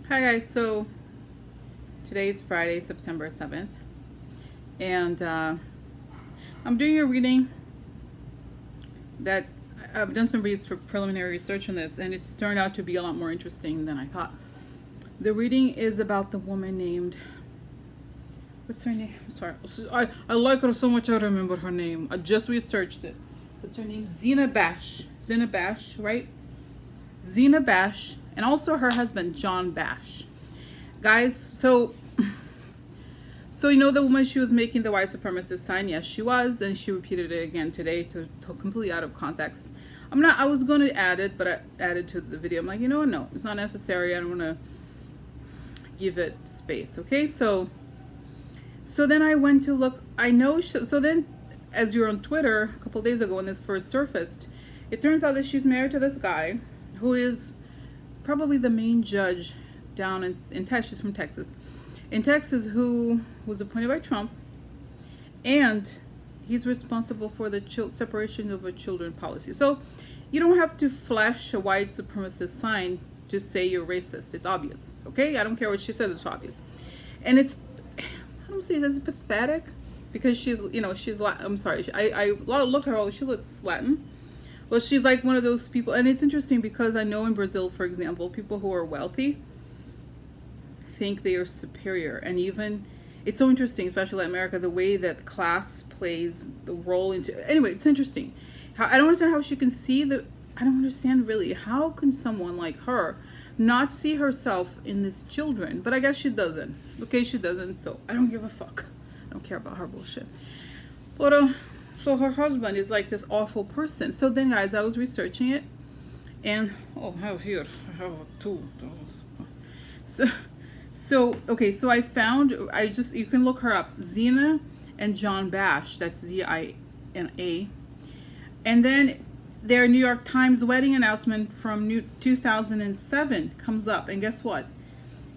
Hi guys, so today is Friday, September 7th, and I'm doing a reading that I've done some preliminary research on this, and it's turned out to be a lot more interesting than I thought. The reading is about the woman named, what's her name? I'm sorry, I like her so much I remember her name. I just researched it. What's her name? ZINA BASH. ZINA BASH, right? ZINA BASH, and also her husband, John Bash. Guys, so you know the woman, she was making the white supremacist sign. Yes, she was, and she repeated it again today to completely out of context. I was going to add it, but I added to the video. I'm like, you know what? No, it's not necessary. I don't want to give it space. Okay, so then I went to look. I know. So then, as you were on Twitter a couple days ago when this first surfaced, it turns out that she's married to this guy who is probably the main judge down in Texas. She's from Texas. In Texas, who was appointed by Trump, and he's responsible for the separation of children policy. So you don't have to flash a white supremacist sign to say you're racist. It's obvious, okay? I don't care what she says, it's obvious. And it's, I don't say it's pathetic, because she's, I'm sorry, I looked at her, she looks Latin. Well, she's like one of those people, and it's interesting because I know in Brazil, for example, people who are wealthy think they are superior, and even it's so interesting, especially in America, the way that class plays the role into. Anyway, it's interesting. I don't understand how she can see the. I don't understand really how can someone like her not see herself in these children, but I guess she doesn't. Okay, she doesn't. So I don't give a fuck. I don't care about her bullshit. But so her husband is like this awful person. So then, guys, I was researching it, and I have two. Okay, so I found, you can look her up, ZINA and John Bash, that's ZINA. And then their New York Times wedding announcement from 2007 comes up, and guess what?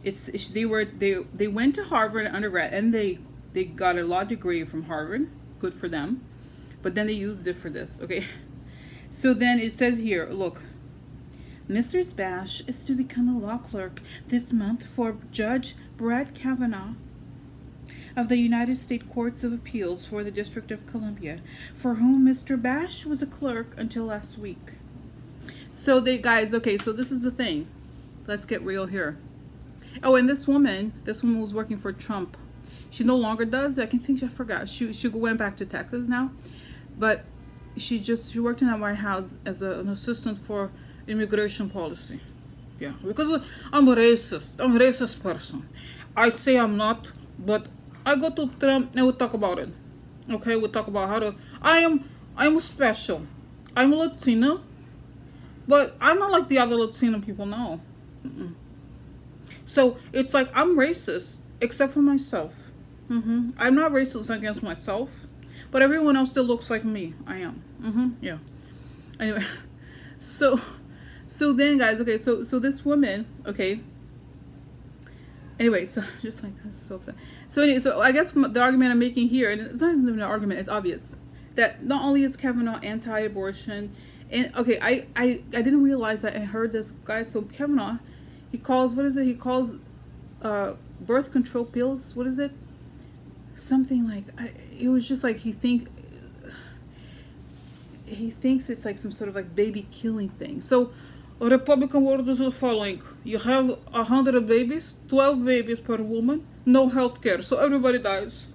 They went to Harvard undergrad, and they got a law degree from Harvard, good for them, but then they used it for this, okay? So then it says here, look, Mrs. Bash is to become a law clerk this month for Judge BRETT KAVANAUGh of the United States Courts of Appeals for the District of Columbia, for whom Mr. Bash was a clerk until last week. So guys, okay, so this is the thing. Let's get real here. Oh, and this woman was working for Trump. She no longer does. I forgot. She went back to Texas now, but she worked in that White House as an assistant for immigration policy. Yeah, because I'm a racist person. I say I'm not, but I go to Trump and we talk about it. Okay, we talk about how I'm special. I'm a Latina, but I'm not like the other Latino people now. So it's like I'm racist except for myself. I'm not racist against myself, but everyone else still looks like me. I am. Yeah. Anyway, so then, guys, okay, so this woman, okay. Anyway, so just like, I'm so upset. So anyway, so I guess the argument I'm making here, and it's not even an argument, it's obvious that not only is Kavanaugh anti-abortion, and okay, I didn't realize that. I heard this, guys. So Kavanaugh, he calls, what is it? He calls birth control pills. What is it? Something like, it was just like he thinks it's like some sort of like baby killing thing. So a Republican word is the following: you have 100 babies, 12 babies per woman, no health care, so everybody dies.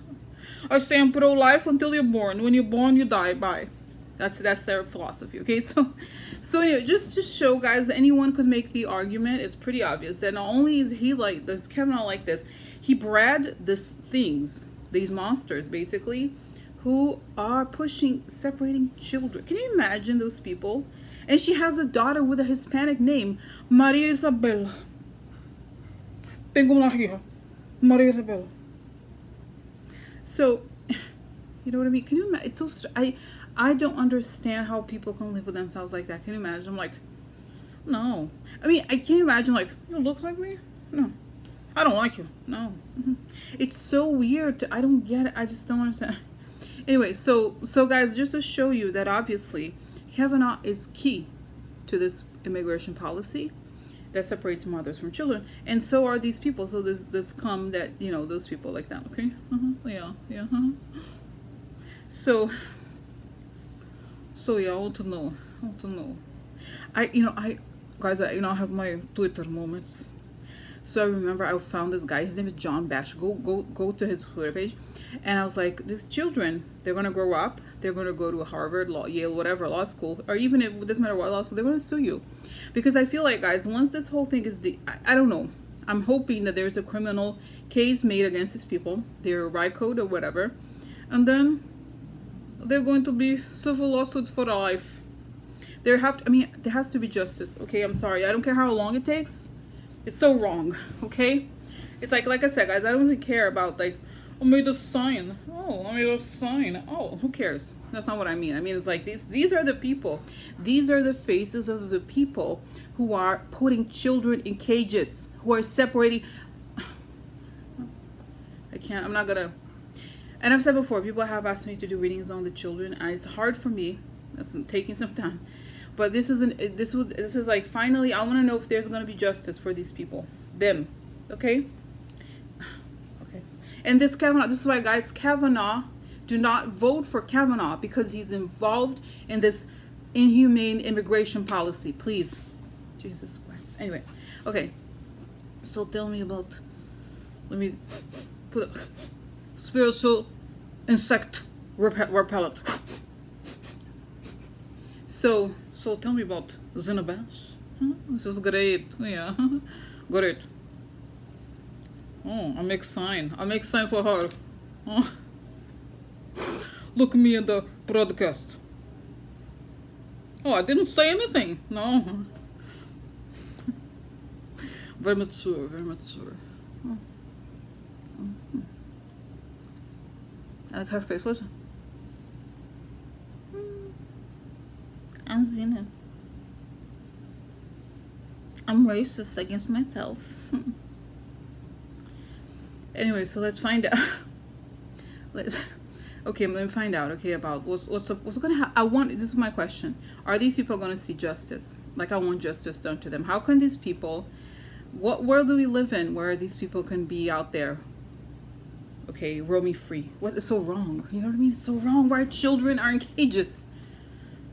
I say I'm pro-life until you're born. When you're born, you die. Bye. That's their philosophy. Okay, so anyway, just show, guys, that anyone could make the argument. It's pretty obvious that not only is he like this, Kavanaugh like this, he bred these monsters basically, who are separating children. Can you imagine those people? And she has a daughter with a Hispanic name, Maria Isabella. Tengo una hija, Maria Isabella. So, you know what I mean? Can you imagine? It's so I don't understand how people can live with themselves like that. Can you imagine? I'm like, no. I mean, I can't imagine, like, you look like me? No. I don't like you. No. It's so weird. I don't get it. I just don't understand. Anyway, so guys, just to show you that obviously Kavanaugh is key to this immigration policy, that separates mothers from children, and so are these people. So there's this come that, you know, those people like that. Okay, yeah, yeah. So yeah, I want to know. I guys, I have my Twitter moments. So I remember I found this guy. His name is John Bash. Go to his Twitter page, and I was like, these children, they're gonna grow up. They're gonna go to Harvard, law, Yale, whatever law school, or even if it doesn't matter what law school, they're gonna sue you, because I feel like, guys, once this whole thing is, I don't know. I'm hoping that there's a criminal case made against these people, their right code or whatever, and then they're going to be civil lawsuits for life. There has to be justice. Okay, I'm sorry. I don't care how long it takes. It's so wrong, okay? It's like I said, guys, I don't really care about, like, I made a sign. Oh, I made a sign. Oh, who cares? That's not what I mean. I mean, it's like these are the people. These are the faces of the people who are putting children in cages, who are separating. I'm not gonna. And I've said before, people have asked me to do readings on the children, and it's hard for me. It's taking some time. But this is like, finally, I want to know if there's going to be justice for these people, them, okay? Okay. And this Kavanaugh, this is why, guys, Kavanaugh, do not vote for Kavanaugh, because he's involved in this inhumane immigration policy. Please, Jesus Christ. Anyway, okay. So tell me about. Let me put spiritual insect repellent. So tell me about ZINA BASH. This is great. Yeah, great. Oh, I make sign for her. Oh. Look at me in the broadcast. Oh, I didn't say anything. No. Very mature, very mature. Oh. I like her face. What's it? I'm ZINA. I'm racist against myself. Anyway, so let's find out. Okay, let me find out. Okay, about what's gonna happen. This is my question. Are these people gonna see justice? Like, I want justice done to them. How can these people? What world do we live in where these people can be out there? Okay, roaming free. What is so wrong? You know what I mean? It's so wrong. Why children are in cages?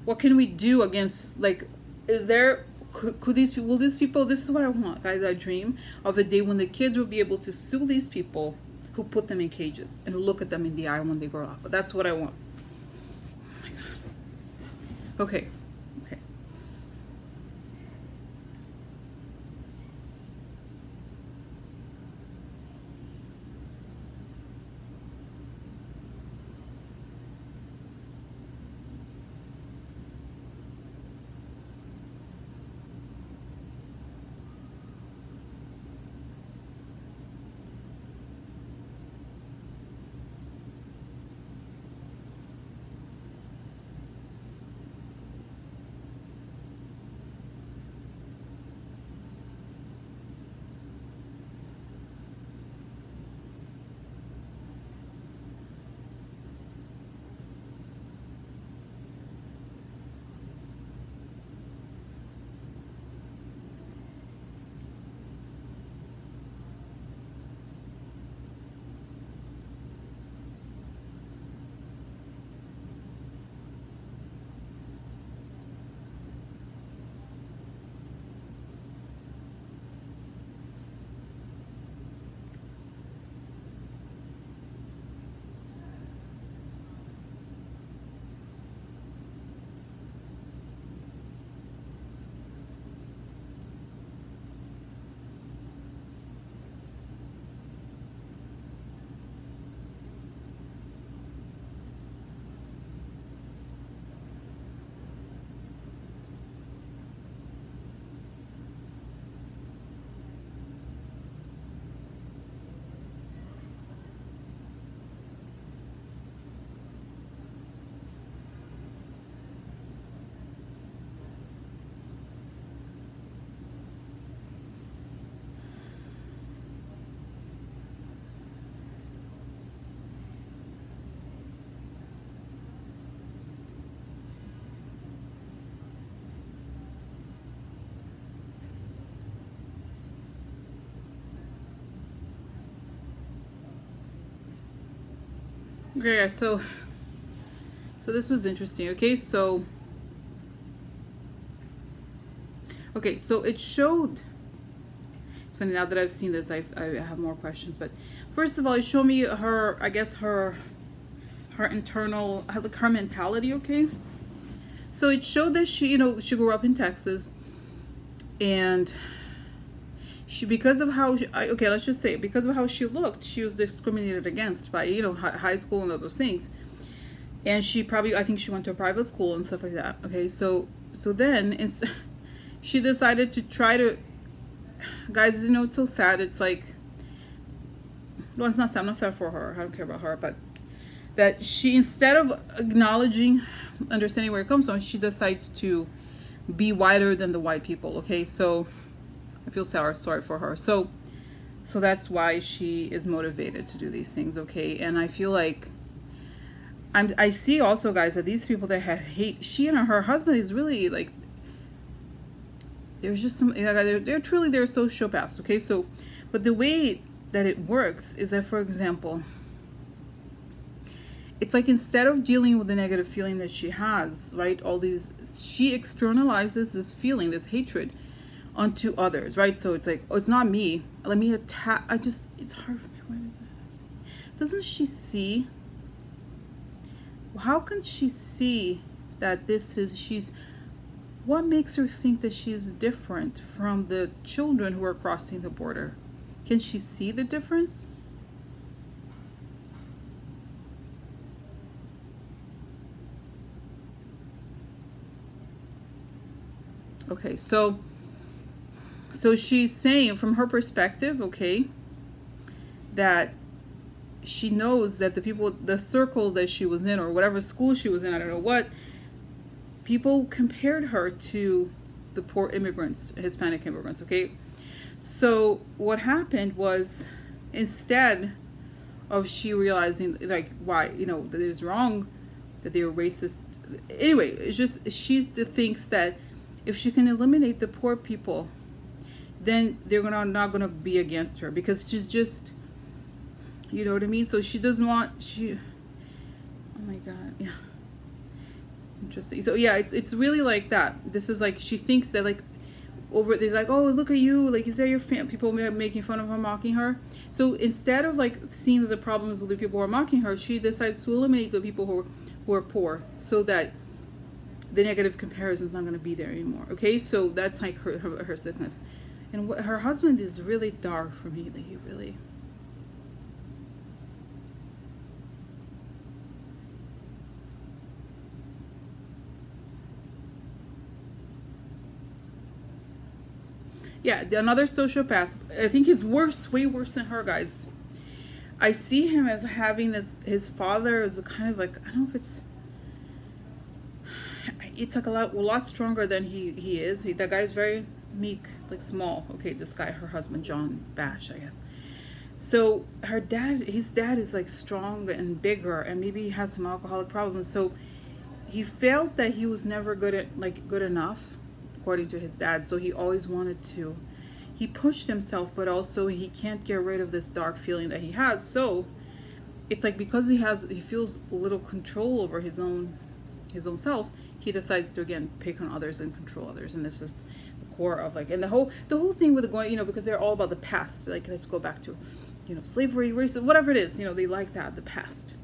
What can we do against, like, could these people, this is what I want, guys. I dream of the day when the kids will be able to sue these people who put them in cages and look at them in the eye when they grow up. But that's what I want. Oh my God. Okay. Okay, guys, so this was interesting. Okay, so it showed. It's funny now that I've seen this, I have more questions. But first of all, it showed me her, I guess her internal, her mentality. Okay, so it showed that she, she grew up in Texas, and she, because of how she, okay, let's just say, because of how she looked, she was discriminated against by, high school and all those things. And she probably, I think she went to a private school and stuff like that. Okay, so then she decided to try to, guys, it's so sad. It's like, well, it's not sad. I'm not sad for her. I don't care about her. But that she, instead of acknowledging, understanding where it comes from, she decides to be whiter than the white people. Okay, so I feel sorry for her. So that's why she is motivated to do these things. Okay, and I feel like I see also, guys, that these people that have hate, she and her husband is really like, there's just some, they're truly, they're sociopaths. Okay, so, but the way that it works is that, for example, it's like, instead of dealing with the negative feeling that she has, right, all these, she externalizes this feeling, this hatred, onto others, right? So it's like, oh, it's not me, let me attack. It's hard for me. Where is it? Doesn't she see? How can she see that what makes her think that she's different from the children who are crossing the border? Can she see the difference? Okay, so she's saying, from her perspective, okay, that she knows that the circle that she was in, or whatever school she was in, I don't know what, people compared her to the poor immigrants, Hispanic immigrants. Okay, so what happened was, instead of she realizing, like, why, that it is wrong, that they were racist, anyway, it's just, she thinks that if she can eliminate the poor people, then they're not gonna be against her, because she's just, you know what I mean? So she doesn't want, oh my God, yeah. Interesting. So yeah, it's really like that. This is like, she thinks that, like, there's like, oh, look at you, like, is that your people making fun of her, mocking her? So instead of like seeing the problems with the people who are mocking her, she decides to eliminate the people who are poor, so that the negative comparison is not going to be there anymore. Okay, so that's like her sickness. And her husband is really dark for me. Like, he really. Yeah, another sociopath. I think he's worse, way worse than her, guys. I see him as having his father is kind of like, I don't know if it's like a lot stronger than he is. That guy's very meek, like small. Okay, this guy, her husband, John Bash, I guess. So his dad is like strong and bigger, and maybe he has some alcoholic problems. So he felt that he was never good enough, according to his dad. So he always wanted to, he pushed himself, but also he can't get rid of this dark feeling that he has. So it's like, because he feels a little control over his own self, he decides to again pick on others and control others. And this is the core of, like, and the whole thing with going, because they're all about the past. Like, let's go back to, slavery, racism, whatever it is, they like that, the past.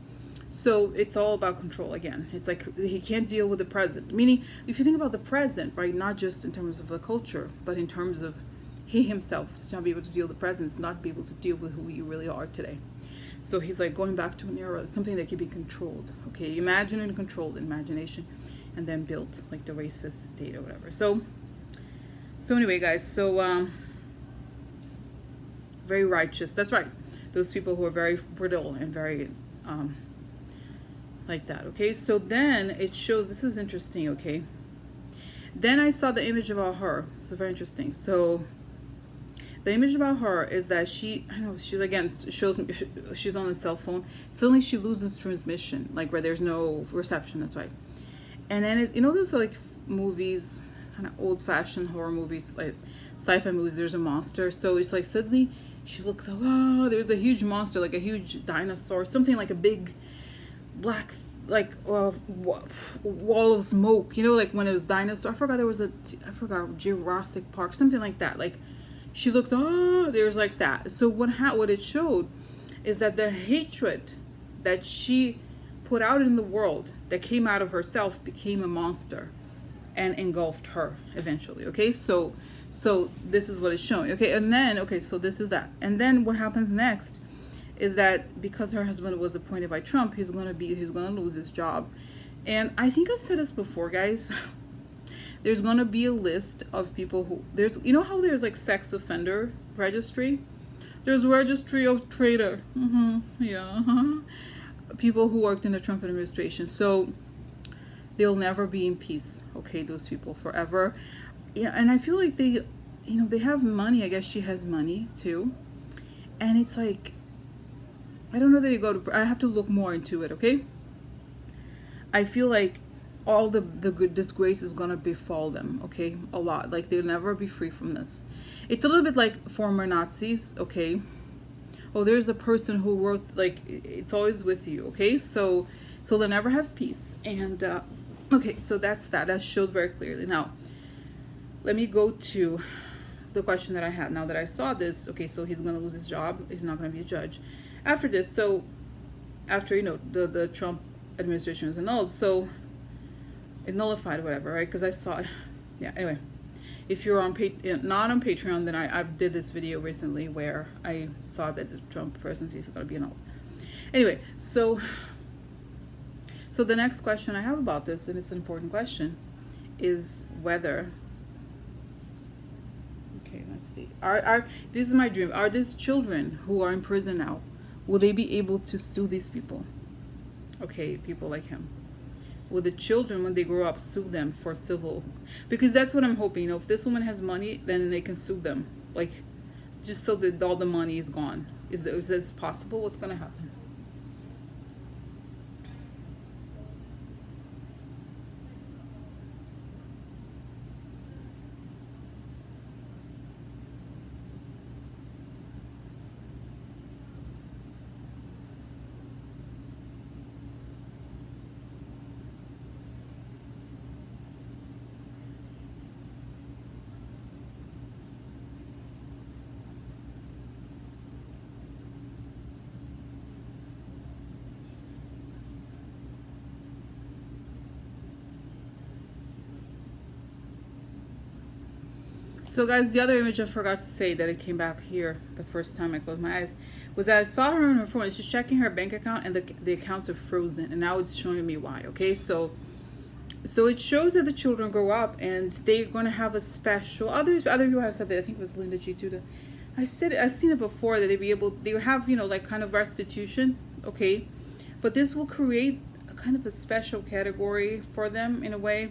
So it's all about control again. It's like he can't deal with the present. Meaning, if you think about the present, right, not just in terms of the culture, but in terms of he himself, to not be able to deal with the present, is not be able to deal with who you really are today. So he's like going back to an era, something that can be controlled. Okay, imagine and controlled imagination, and then built like the racist state or whatever. So anyway, guys, so very righteous. That's right. Those people who are very brittle and very like that. Okay, so then it shows, this is interesting. Okay, then I saw the image about her. So very interesting. So the image about her is that she's again, shows me she's on a cell phone. Suddenly she loses transmission, like where there's no reception. That's right. And then those are like movies, kind of old-fashioned horror movies, like sci-fi movies. There's a monster, so it's like suddenly she looks, oh, there's a huge monster, like a huge dinosaur, something like a big black, like wall of smoke, you know, like when it was dinosaur. I forgot, Jurassic Park, something like that. Like she looks, oh, there's like that. So what it showed is that the hatred that she put out in the world, that came out of herself, became a monster and engulfed her eventually. Okay, so this is what it's showing. Okay, and then, okay, so this is that. And then what happens next is that because her husband was appointed by Trump, he's gonna lose his job. And I think I've said this before, guys. There's gonna be a list of people who, there's, you know how there's like sex offender registry? There's registry of traitor. Yeah. People who worked in the Trump administration. So they'll never be in peace. Okay, those people forever. Yeah, and I feel like they, you know, they have money. I guess she has money too. And it's like, I don't know that you go to, I have to look more into it, okay? I feel like all the good disgrace is gonna befall them, okay? A lot. Like they'll never be free from this. It's a little bit like former Nazis, okay? Oh, there's a person who wrote, like, it's always with you, okay? So they'll never have peace. And okay, so that's that. That's showed very clearly. Now, let me go to the question that I had. Now that I saw this, okay, so he's gonna lose his job. He's not gonna be a judge after this. So after, you know, the Trump administration was annulled, so it nullified whatever, right? Because I saw, yeah, anyway, if you're on not on Patreon, then I did this video recently where I saw that the Trump presidency is going to be annulled. Anyway, so the next question I have about this, and it's an important question, is whether, okay, let's see, this is my dream, are these children who are in prison now, will they be able to sue these people? Okay, people like him. Will the children, when they grow up, sue them for civil? Because that's what I'm hoping. You know, if this woman has money, then they can sue them. Like, just so that all the money is gone. Is this possible? What's going to happen? So guys, the other image I forgot to say that it came back here the first time I closed my eyes was that I saw her on her phone. She's checking her bank account and the accounts are frozen, and now it's showing me why. Okay, so it shows that the children grow up and they're going to have a special, other people have said that, I think it was Linda G too, I've seen it before, that they would have, you know, like kind of restitution, okay, but this will create a kind of a special category for them in a way.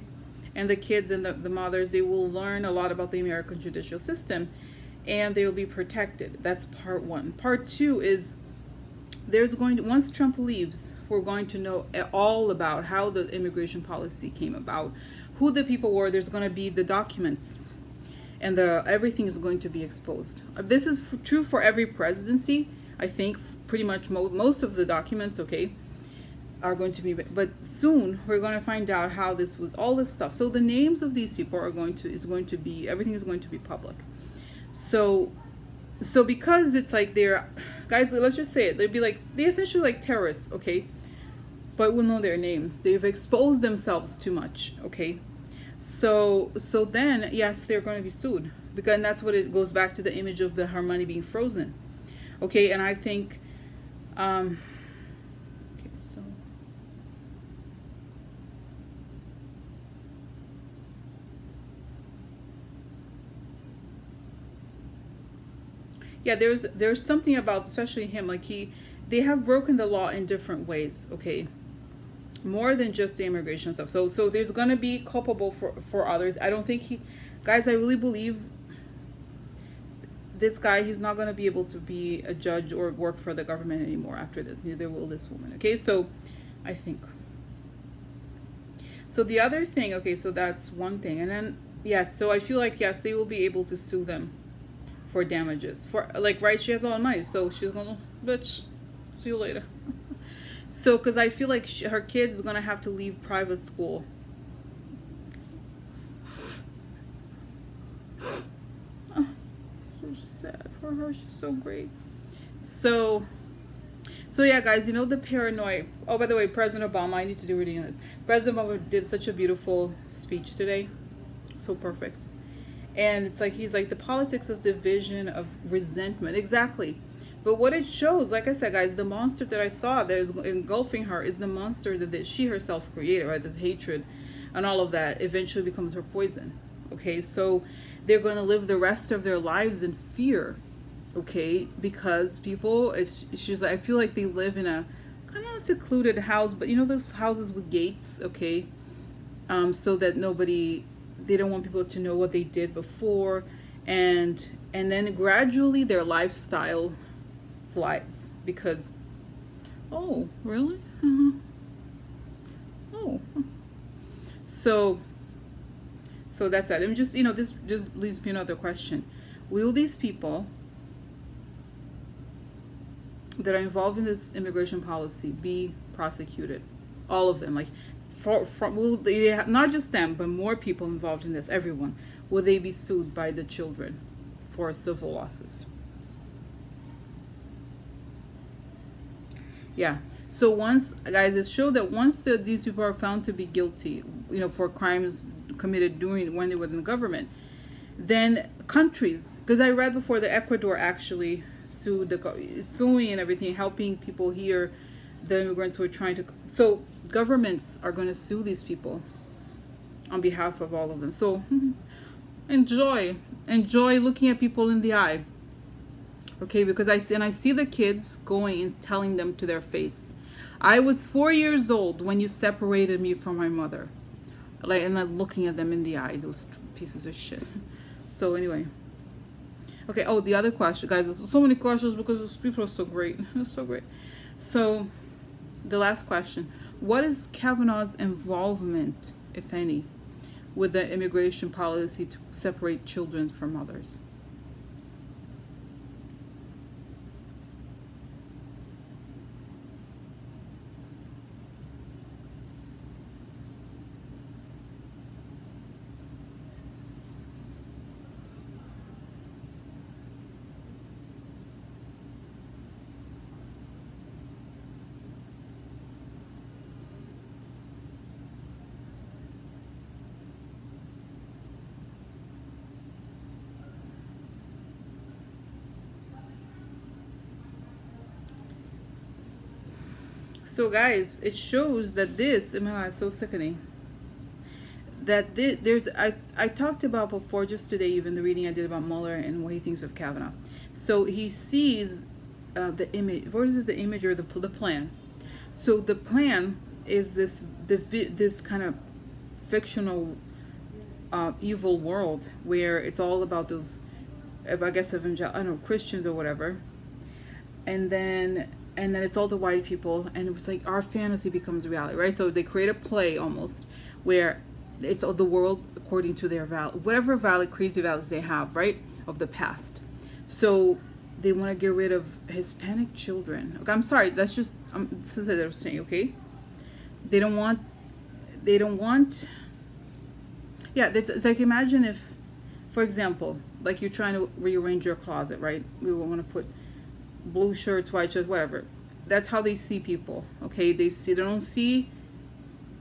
And the kids and the mothers, they will learn a lot about the American judicial system, and they will be protected. That's part one. Part two is once Trump leaves, we're going to know all about how the immigration policy came about, who the people were. There's going to be the documents, and everything is going to be exposed. This is true for every presidency. I think pretty much most of the documents, okay, are going to be, but soon we're going to find out how this was, all this stuff. So the names of these people everything is going to be public. So because it's like they're, guys, let's just say it, they're essentially like terrorists, okay, but we'll know their names. They've exposed themselves too much, okay. So then, yes, they're going to be sued, because, and that's what it goes back to, the image of her money being frozen, okay. And I think yeah, there's something about, especially him, like they have broken the law in different ways, okay, more than just the immigration stuff. So there's gonna be culpable for others. I don't think guys, I really believe this guy, he's not gonna be able to be a judge or work for the government anymore after this. Neither will this woman, okay. So I think, so the other thing, okay, so that's one thing. And then yes, so I feel like, yes, they will be able to sue them for damages, for, like, right, she has all the money, so she's gonna, bitch, see you later. So, because I feel like her kids are gonna have to leave private school. Oh, so sad for her. She's so great. So yeah, guys, you know the paranoid. Oh, by the way, President Obama, I need to do a reading on this. President Obama did such a beautiful speech today. So perfect. And it's like, he's like, the politics of division, of resentment. Exactly. But what it shows, like I said, guys, the monster that I saw that is engulfing her is the monster that she herself created, right? This hatred and all of that eventually becomes her poison. Okay, so they're going to live the rest of their lives in fear. Okay, because people, it's just, I feel like they live in a kind of a secluded house, but you know those houses with gates, okay? So that they don't want people to know what they did before, and then gradually their lifestyle slides because, oh, really? Oh, so that's that. And just, you know, this just leaves me another question: will these people that are involved in this immigration policy be prosecuted? All of them, like, will they, not just them, but more people involved in this, everyone, will they be sued by the children for civil losses? Yeah. So once, guys, it showed that once these people are found to be guilty, you know, for crimes committed when they were in the government, then countries, because I read before that Ecuador actually suing and everything, helping people here, the immigrants who are trying to, so governments are going to sue these people on behalf of all of them. So enjoy looking at people in the eye, okay? Because I see the kids going and telling them to their face, I was 4 years old when you separated me from my mother, like, and then looking at them in the eye, those pieces of shit. So anyway, okay. Oh, the other question, guys, there's so many questions because those people are so great. They're so great. So the last question: what is Kavanaugh's involvement, if any, with the immigration policy to separate children from mothers? So guys, it shows that this, oh my God, it's so sickening. That I talked about before, just today, even the reading I did about Mueller and what he thinks of Kavanaugh. So he sees the image. What is it? The image or the plan? So the plan is this kind of fictional evil world where it's all about those, I guess, I don't know, Christians or whatever, and then it's all the white people, and it was like our fantasy becomes reality, right? So they create a play almost where it's all the world according to their whatever crazy values they have, right, of the past. So they want to get rid of Hispanic children. Okay, I'm sorry, that's just this is what they're saying. Okay, they don't want. Yeah, it's like, imagine if, for example, like you're trying to rearrange your closet, right? We want to put blue shirts, white shirts, whatever. That's how they see people. Okay, they don't see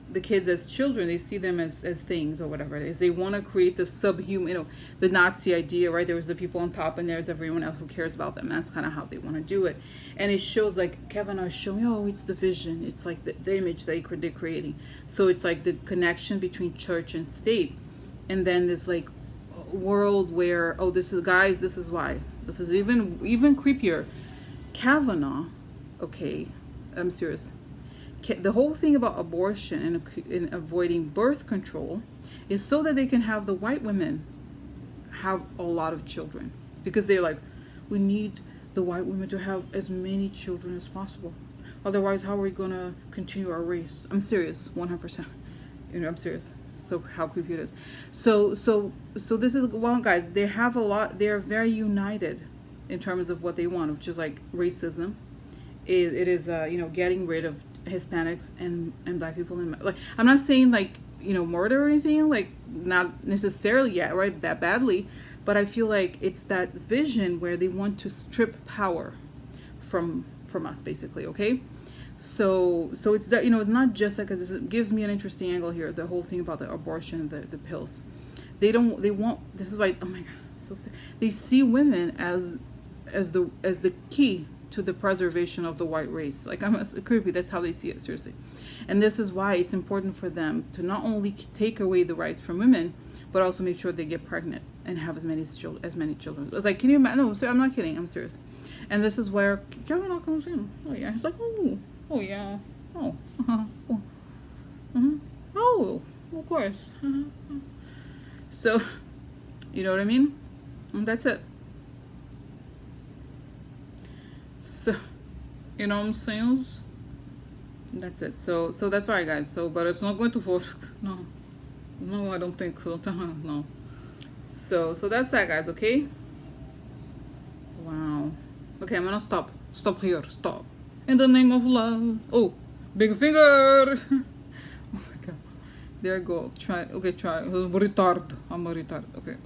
the kids as children, they see them as things or whatever it is. They want to create the subhuman, you know, the Nazi idea, right? There was the people on top and there's everyone else who cares about them. That's kind of how they want to do it. And it shows, like Kavanaugh is showing, oh, it's the vision. It's like the image they're creating. So it's like the connection between church and state. And then this like world where, oh, this is, guys, this is why. This is even creepier. Kavanaugh, okay, I'm serious. The whole thing about abortion and avoiding birth control is so that they can have the white women have a lot of children, because they're like, we need the white women to have as many children as possible, otherwise how are we gonna continue our race? I'm serious, 100%. You know, I'm serious. So how creepy it is. So this is, well, guys, they have a lot. They're very united in terms of what they want, which is like racism. It is you know, getting rid of Hispanics and black people in, like, I'm not saying like, you know, murder or anything, like not necessarily yet, right, that badly, but I feel like it's that vision where they want to strip power from us, basically. Okay, so it's that, you know, it's not just like, because it gives me an interesting angle here, the whole thing about the abortion, the pills. They want, this is why, oh my god, so sick. They see women as the key to the preservation of the white race. Like, I'm creepy. That's how they see it, seriously. And this is why it's important for them to not only take away the rights from women, but also make sure they get pregnant and have as many children. It's like, can you imagine? No, I'm not kidding. I'm serious. And this is where Kavanaugh comes in. Oh yeah, it's like, oh yeah, oh, oh, of course. So, you know what I mean? And that's it. So, you know what I'm saying? That's it. So that's right, guys. So, but it's not going to work. No, I don't think so. No. So that's that, guys. Okay. Wow. Okay, I'm gonna stop here. Stop. In the name of love. Oh, big finger. Oh my god. There I go. Try. Okay, try. I'm a retard. Okay.